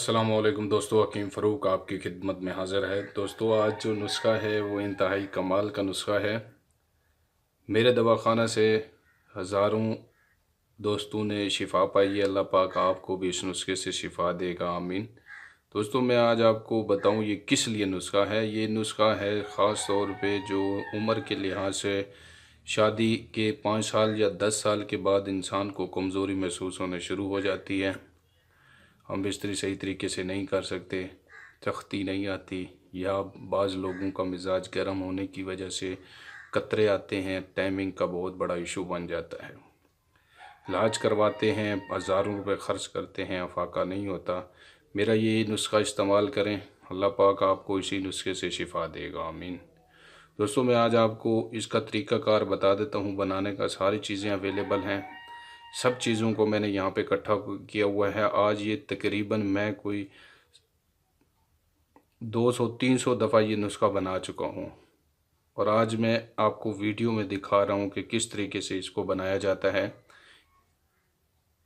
अस्सलाम वालेकुम दोस्तों, हकीम फ़रूक आपकी खिदमत में हाज़िर है। दोस्तों, आज जो नुस्खा है वो इंतहाई कमाल का नुस्खा है। मेरे दवाखाना से हज़ारों दोस्तों ने शिफा पाई है। अल्लाह पाक आपको भी इस नुस्खे से शिफा देगा, आमीन। दोस्तों, मैं आज आपको बताऊं ये किस लिए नुस्खा है। ये नुस्खा है ख़ास तौर पे जो उम्र के लिहाज से शादी के 5 साल या 10 साल के बाद इंसान को कमज़ोरी महसूस होने शुरू हो जाती है। हम बिस्तरी सही तरीके से नहीं कर सकते, तख्ती नहीं आती, या बाज़ लोगों का मिजाज गर्म होने की वजह से कतरे आते हैं। टाइमिंग का बहुत बड़ा इशू बन जाता है। इलाज करवाते हैं, हज़ारों रुपए ख़र्च करते हैं, अफाका नहीं होता। मेरा ये नुस्खा इस्तेमाल करें, अल्लाह पाक आपको इसी नुस्खे से शिफा देगा, आमीन। दोस्तों, मैं आज आपको इसका तरीक़ाकार बता देता हूँ बनाने का। सारी चीज़ें अवेलेबल हैं, सब चीज़ों को मैंने यहाँ पे इकट्ठा किया हुआ है। आज ये तकरीबन मैं कोई 200-300 दफ़ा ये नुस्खा बना चुका हूँ, और आज मैं आपको वीडियो में दिखा रहा हूँ कि किस तरीके से इसको बनाया जाता है।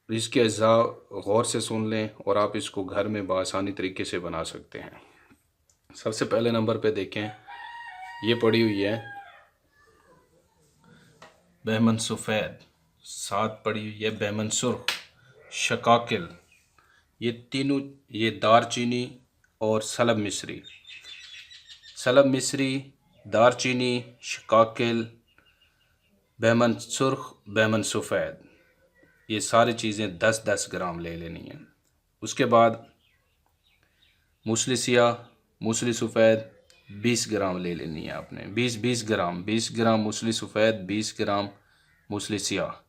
इसके अज्जा गौर से सुन लें और आप इसको घर में बआसानी तरीके से बना सकते हैं। सबसे पहले नंबर पे देखें, ये पड़ी हुई है बहमन सफ़ेद, साथ पड़ी हुई है बहमन सुर्ख, शकाकिल, ये तीनों, ये दारचीनी और सलब मिस्री। सलब मिस्री, दारचीनी, शकाकिल, बहमन सुर्ख, बहमन सफ़ेद, ये सारी चीज़ें 10-10 ग्राम ले लेनी है। उसके बाद मूसली सियाह, मूसली सफ़ेद 20 ग्राम ले लेनी है आपने। 20 ग्राम मूसली सफ़ेद, 20 ग्राम मूसली सियाह।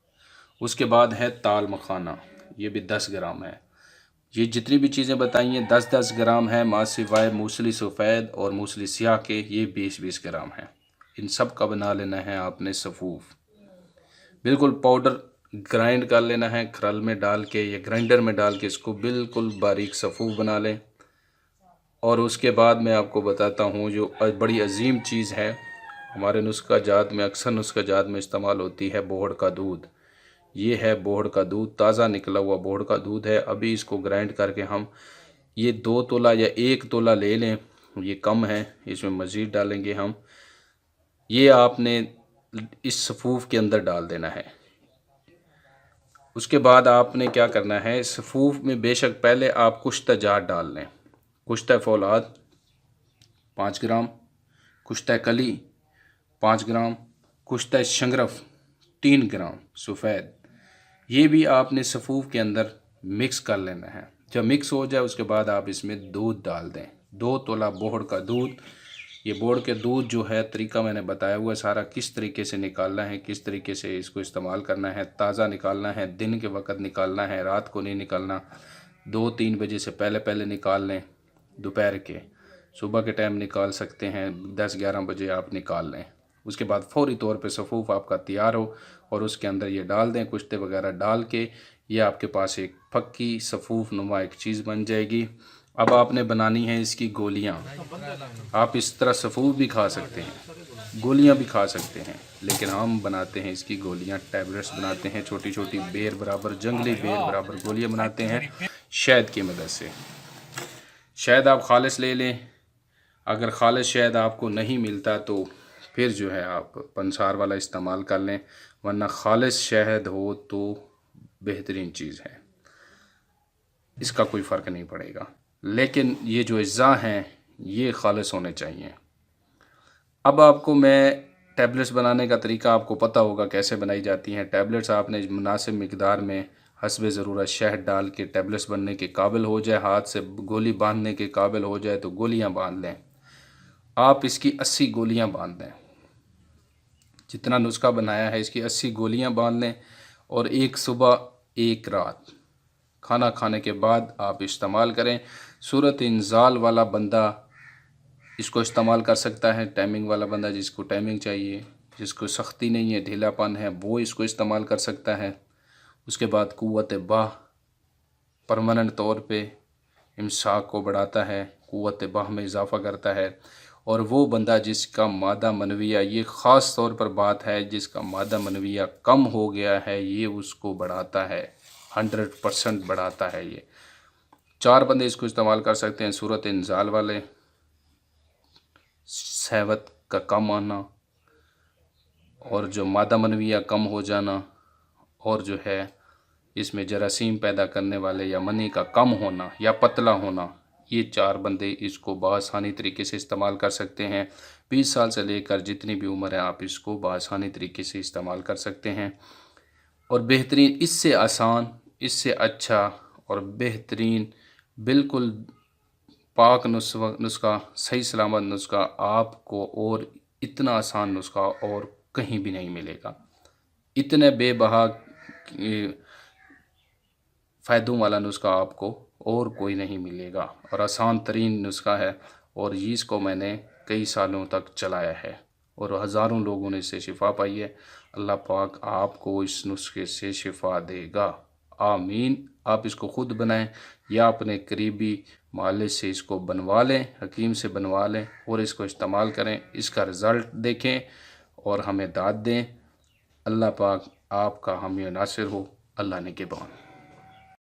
उसके बाद है ताल मखाना, ये भी 10 ग्राम है। ये जितनी भी चीज़ें बताई हैं 10-10 ग्राम है, माँ सिवाय मूसली सफ़ेद और मूसली सियाह के ये 20-20 ग्राम है। इन सब का बना लेना है आपने सफ़ूफ, बिल्कुल पाउडर ग्राइंड कर लेना है। खरल में डाल के या ग्राइंडर में डाल के इसको बिल्कुल बारीक सफ़ूफ बना लें। और उसके बाद मैं आपको बताता हूँ जो बड़ी अजीम चीज़ है, हमारे नुस्खा जात में, अक्सर नुस्खा जात में इस्तेमाल होती है, बोहड़ का दूध। ये है बोहड़ का दूध, ताज़ा निकला हुआ बोहड़ का दूध है। अभी इसको ग्राइंड करके हम ये 2 तोला या 1 तोला ले लें, ये कम है, इसमें मज़ीद डालेंगे हम। ये आपने इस सफ़ूफ के अंदर डाल देना है। उसके बाद आपने क्या करना है, सफ़ूफ में बेशक पहले आप कुश्ता जात डाल लें। कुश्ता फौलाद 5 ग्राम, कुश्ता कली 5 ग्राम, कुश्ता शंगरफ 3 ग्राम सफ़ेद, ये भी आपने सफ़ूफ के अंदर मिक्स कर लेना है। जब मिक्स हो जाए उसके बाद आप इसमें दूध डाल दें, 2 तोला बोहड़ का दूध। ये बोहड़ के दूध जो है, तरीका मैंने बताया हुआ सारा, किस तरीके से निकालना है, किस तरीके से इसको इस्तेमाल करना है। ताज़ा निकालना है, दिन के वक्त निकालना है, रात को नहीं निकालना। 2-3 बजे से पहले पहले निकाल लें, दोपहर के, सुबह के टाइम निकाल सकते हैं, 10-11 बजे आप निकाल लें। उसके बाद फौरी तौर पे सफ़ूफ आपका तैयार हो और उसके अंदर ये डाल दें, कुश्ते वगैरह डाल के, ये आपके पास एक पक्की सफ़ूफ नुमा एक चीज़ बन जाएगी। अब आपने बनानी है इसकी गोलियां। आप इस तरह सफ़ूफ भी खा सकते हैं, गोलियां भी खा सकते हैं, लेकिन हम बनाते हैं इसकी गोलियां, टैबलेट्स बनाते हैं, छोटी छोटी बेर बराबर, जंगली बेर बराबर गोलियां बनाते हैं शहद की मदद से। शहद आप खालिस ले लें, अगर खालिस शहद आपको नहीं मिलता तो फिर जो है आप पंसार वाला इस्तेमाल कर लें, वरना खालिस शहद हो तो बेहतरीन चीज़ है, इसका कोई फ़र्क नहीं पड़ेगा। लेकिन ये जो अज्जा हैं ये खालिस होने चाहिए। अब आपको मैं टैबलेट्स बनाने का तरीका आपको पता होगा कैसे बनाई जाती हैं। टैबलेट्स आपने मुनासिब मिकदार में हस्बे ज़रूरत शहद डाल के, टैबलेट्स बनने के काबिल हो जाए, हाथ से गोली बांधने के काबिल हो जाए तो गोलियां बांध लें। आप इसकी 80 गोलियां बांध लें, जितना नुस्खा बनाया है इसकी 80 गोलियां बांध लें, और एक सुबह एक रात खाना खाने के बाद आप इस्तेमाल करें। सूरत इंजाल वाला बंदा इसको इस्तेमाल कर सकता है, टाइमिंग वाला बंदा, जिसको टाइमिंग चाहिए, जिसको सख्ती नहीं है, ढीलापन है, वो इसको इस्तेमाल कर सकता है। उसके बाद कुव्वत बाह परमानेंट तौर पे इमसाक को बढ़ाता है, कुव्वत बाह में इजाफ़ा करता है। और वो बंदा जिसका मादा मनविया, ये ख़ास तौर पर बात है, जिसका मादा मनविया कम हो गया है, ये उसको बढ़ाता है, 100% बढ़ाता है ये। 4 बंदे इसको इस्तेमाल कर सकते हैं। सूरत इंजाल वाले, शहवत का कम आना और जो मादा मनविया कम हो जाना, और जो है इसमें जरासीम पैदा करने वाले या मनी का कम होना या पतला होना, ये 4 बंदे इसको बआसानी तरीके से इस्तेमाल कर सकते हैं। 20 साल से लेकर जितनी भी उम्र है आप इसको बआसानी तरीके से इस्तेमाल कर सकते हैं। और बेहतरीन, इससे आसान, इससे अच्छा और बेहतरीन, बिल्कुल पाक नुस्खा, सही सलामत नुस्खा आपको और इतना आसान नुस्खा और कहीं भी नहीं मिलेगा। इतने बेबहा फ़ायदों वाला नुस्खा आपको और कोई नहीं मिलेगा और आसान तरीन नुस्खा है। और इसको मैंने कई सालों तक चलाया है और हज़ारों लोगों ने इससे शिफा पाई है। अल्लाह पाक आपको इस नुस्खे से शिफा देगा, आमीन। आप इसको ख़ुद बनाएं या अपने करीबी मालिक से इसको बनवा लें, हकीम से बनवा लें और इसको इस्तेमाल करें। इसका रिज़ल्ट देखें और हमें दाद दें। अल्लाह पाक आपका हामी नासिर हो। अल्लाह ने के बान।